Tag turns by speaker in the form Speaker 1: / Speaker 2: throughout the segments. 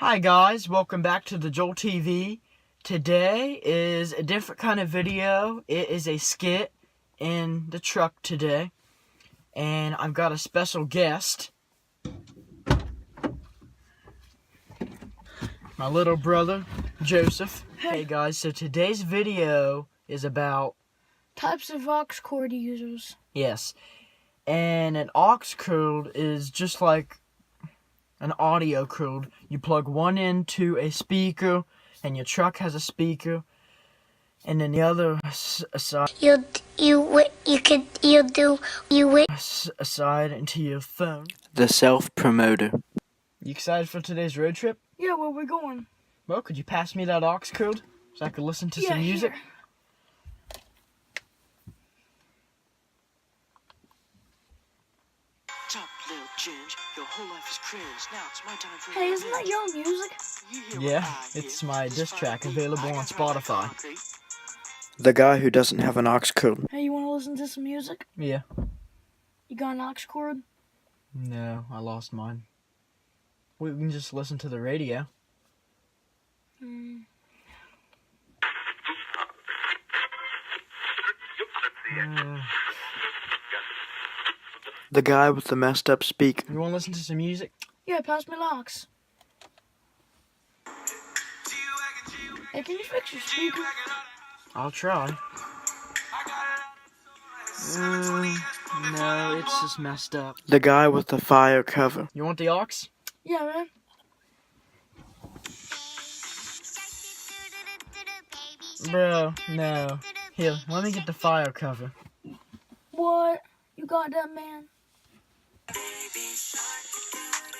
Speaker 1: Hi guys, welcome back to the Joel TV. Today is a different kind of video. It is a skit in the truck today. And I've got a special guest. My little brother, Joseph. Hey guys, so today's video is about
Speaker 2: types of aux cord users.
Speaker 1: Yes. And an aux cord is just like an audio cord. You plug one into a speaker, and your truck has a speaker, and then the other side side into your phone. The self-promoter. You excited for today's road trip?
Speaker 2: Yeah, where we going?
Speaker 1: Well, could you pass me that aux cord so I could listen to some music?
Speaker 2: Here.
Speaker 1: Your whole life is cringe. Now it's my time for
Speaker 2: Hey, isn't that your music?
Speaker 1: Yeah, it's my diss track available on Spotify. The guy who doesn't have an aux cord.
Speaker 2: Hey, you want to listen to some music?
Speaker 1: Yeah.
Speaker 2: You got an aux cord?
Speaker 1: No, I lost mine. We can just listen to the radio. The guy with the messed up speaker. You want to listen to some music?
Speaker 2: Yeah, pass me locks. Hey, can you fix your speaker?
Speaker 1: I'll try. No, it's just messed up. The guy with the fire cover. You want the aux?
Speaker 2: Yeah, man.
Speaker 1: Bro, no. Here, let me get the fire cover.
Speaker 2: What? You got that, man?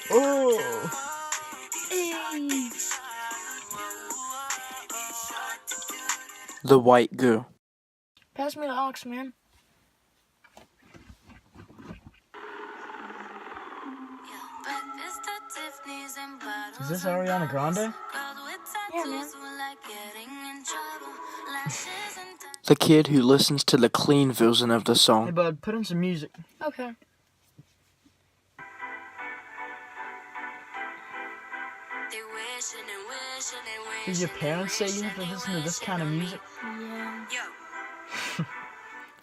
Speaker 1: Oh!
Speaker 2: Hey!
Speaker 1: The white girl.
Speaker 2: Pass me the aux, man.
Speaker 1: Is this Ariana Grande?
Speaker 2: Yeah, man.
Speaker 1: The kid who listens to the clean version of the song. Hey, bud, put in some music.
Speaker 2: Okay.
Speaker 1: Did your parents say you have to listen to this kind of music?
Speaker 2: Yeah.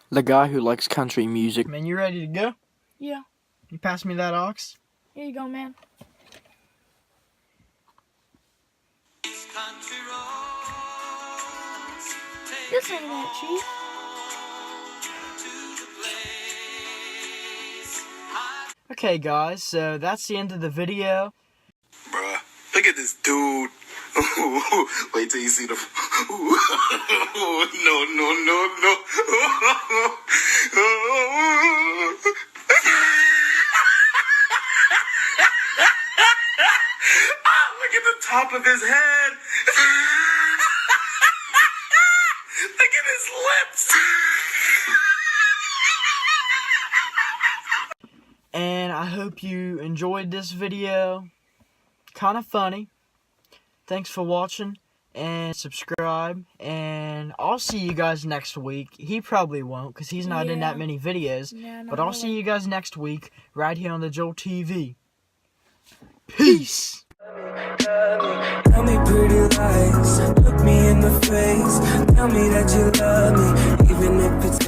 Speaker 1: The guy who likes country music. Man, you ready to go?
Speaker 2: Yeah.
Speaker 1: You pass me that aux?
Speaker 2: Here you go, man. This ain't that, Chief.
Speaker 1: Okay, guys, so that's the end of the video.
Speaker 3: Bruh, look at this dude. Wait till you see the... No. Look at the top of his head. Look at his lips.
Speaker 1: And I hope you enjoyed this video. Kind of funny. Thanks for watching, and subscribe, and I'll see you guys next week. He probably won't, because he's not in that many videos, but I'll see you guys next week, right here on the Joel TV. Peace!
Speaker 4: Tell me pretty lies, look me in the face, tell me that you love me, even if it's